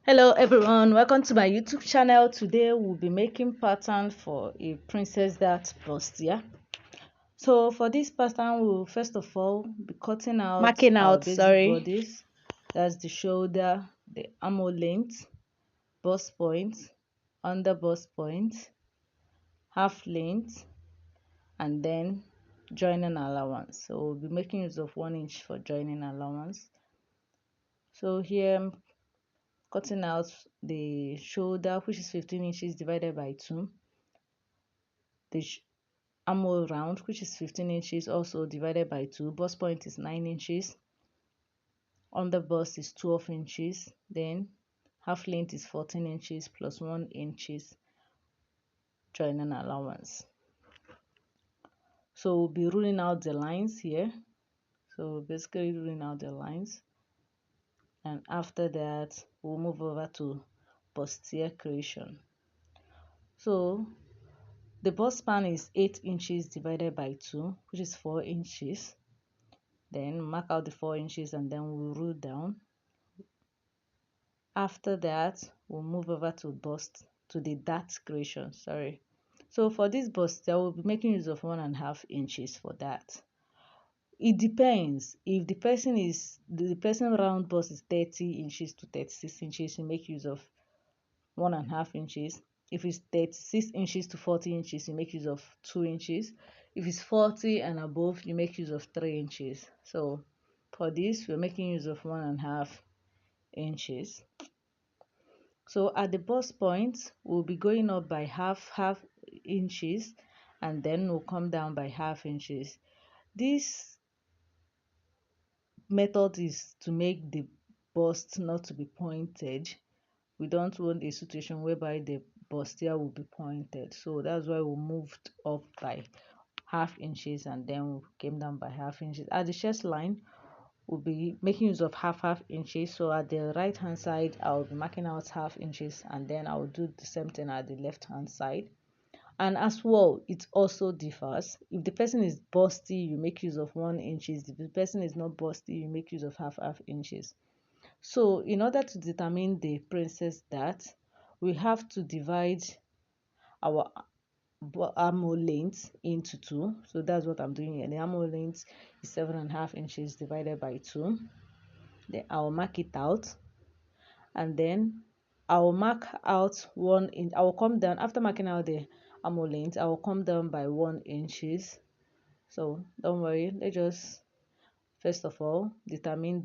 Hello everyone, welcome to my YouTube channel. Today we'll be making pattern for a princess that Bustier. So for this pattern, we'll first of all be cutting out Marking our out, basic sorry. bodies. That's the shoulder, the armhole length, bust point, under bust point, half length, and then joining allowance. So we'll be making use of 1 inch for joining allowance. So here I'm cutting out the shoulder, which is 15 inches divided by 2. The armhole round, which is 15 inches, also divided by 2. Bust point is 9 inches. Under bust is 12 inches. Then half length is 14 inches plus 1 inches joining allowance. So we'll be ruling out the lines here. So basically ruling out the lines. And after that, we'll move over to bustier creation. So the bust span is 8 inches divided by 2, which is 4 inches. Then mark out the 4 inches and then we'll rule down. After that, we'll move over to the dart creation. So for this bust, I will be making use of 1.5 inches for that. It depends. If the person round bust is 30 inches to 36 inches, you make use of 1.5 inches. If it's 36 inches to 40 inches, you make use of 2 inches. If it's 40 and above, you make use of 3 inches. So for this, we're making use of 1.5 inches. So at the bust point, we'll be going up by half inches, and then we'll come down by half inches. This method is to make the bust not to be pointed. We don't want a situation whereby the bustier will be pointed, so that's why we moved up by half inches and then we came down by half inches. At the chest line, we'll be making use of half inches. So at the right hand side, I'll be marking out half inches, and then I'll do the same thing at the left hand side. And as well, it also differs. If the person is busty, you make use of 1 inches. If the person is not busty, you make use of half inches. So in order to determine the princess dart, we have to divide our armhole length into 2. So that's what I'm doing here. The armhole length is 7.5 inches divided by 2. Then I'll mark it out, and then I'll mark out 1 inch. I will come down after marking out the armhole length. I will come down by 1 inches. So don't worry, let's just first of all determine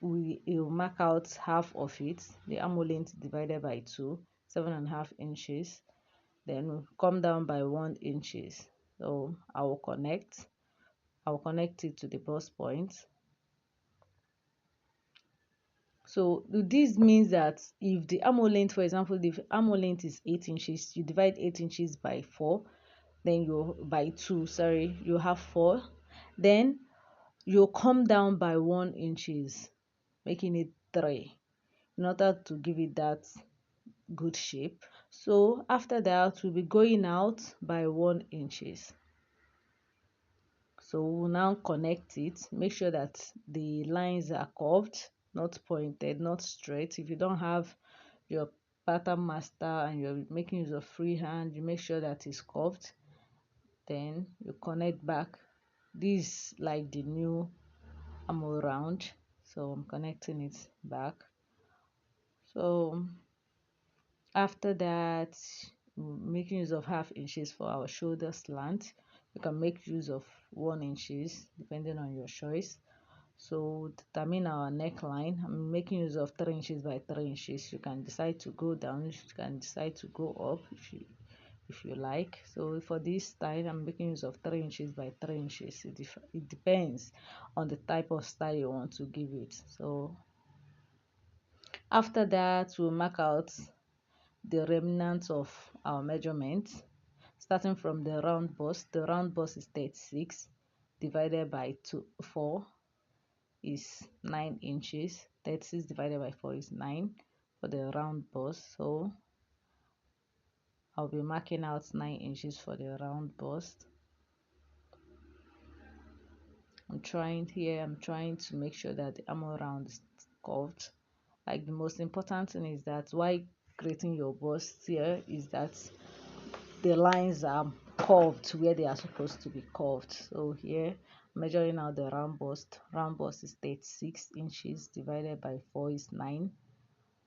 we'll mark out half of it, the armhole length divided by 2, 7.5 inches. Then we'll come down by 1 inches. So I will connect it to the bust point. So this means that if the armhole length, for example, the armhole length is 8 inches, you divide 8 inches by 4, then by 2, sorry, you have 4. Then you'll come down by 1 inches, making it 3, in order to give it that good shape. So after that, we'll be going out by 1 inches. So we'll now connect it. Make sure that the lines are curved, not pointed, not straight. If you don't have your pattern master and you're making use of freehand, you make sure that it's curved. Then you connect back. This is like the new armhole round, so I'm connecting it back. So after that, making use of half inches for our shoulder slant. You can make use of 1 inches depending on your choice. So determine our neckline. I'm making use of 3 inches by 3 inches. You can decide to go down, you can decide to go up if you like. So for this style, I'm making use of 3 inches by 3 inches. It depends on the type of style you want to give it. So after that, we'll mark out the remnants of our measurements, starting from the round bust. The round bust is 36 divided by 4 is 9 inches. 36 divided by 4 is 9 for the round bust. So I'll be marking out 9 inches for the round bust. I'm trying to make sure that the armhole round is curved. Like, the most important thing is that while creating your bust here is that the lines are curved where they are supposed to be curved. So here, measuring out the round bust is 36 inches divided by 4 is 9,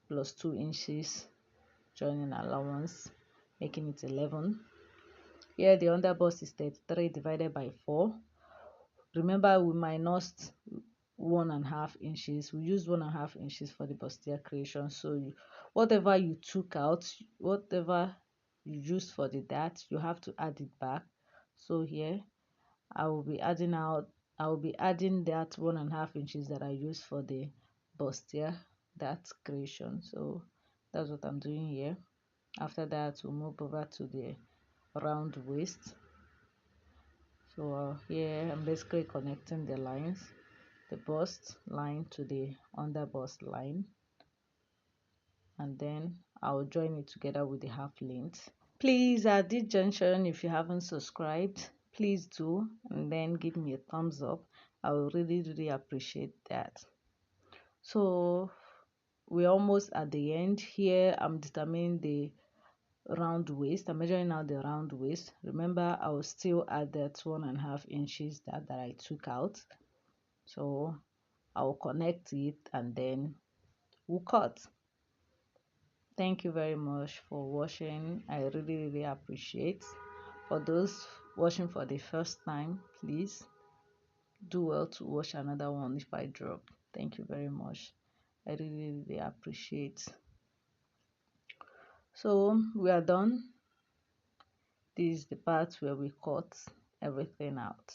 plus 2 inches joining allowance, making it 11. Here the under bust is 33 divided by 4. Remember, we minused 1.5 inches. We used 1.5 inches for the bustier creation. So whatever you took out, whatever you used for the dart, you have to add it back. So here I will be adding that 1.5 inches that I used for the bustier dart creation. So that's what I'm doing here. After that, we'll move over to the round waist. So here I'm basically connecting the lines, the bust line to the under bust line, and then I'll join it together with the half length. Please, at this junction, if you haven't subscribed, please do, and then give me a thumbs up. I will really appreciate that. So we're almost at the end. Here I'm determining the round waist. I'm measuring out the round waist. Remember, I will still add that 1.5 inches that I took out. So I will connect it and then we'll cut. Thank you very much for watching. I really appreciate. For those watching for the first time, please do well to watch another one if I drop. Thank you very much. I really appreciate. So we are done. This is the part where we cut everything out.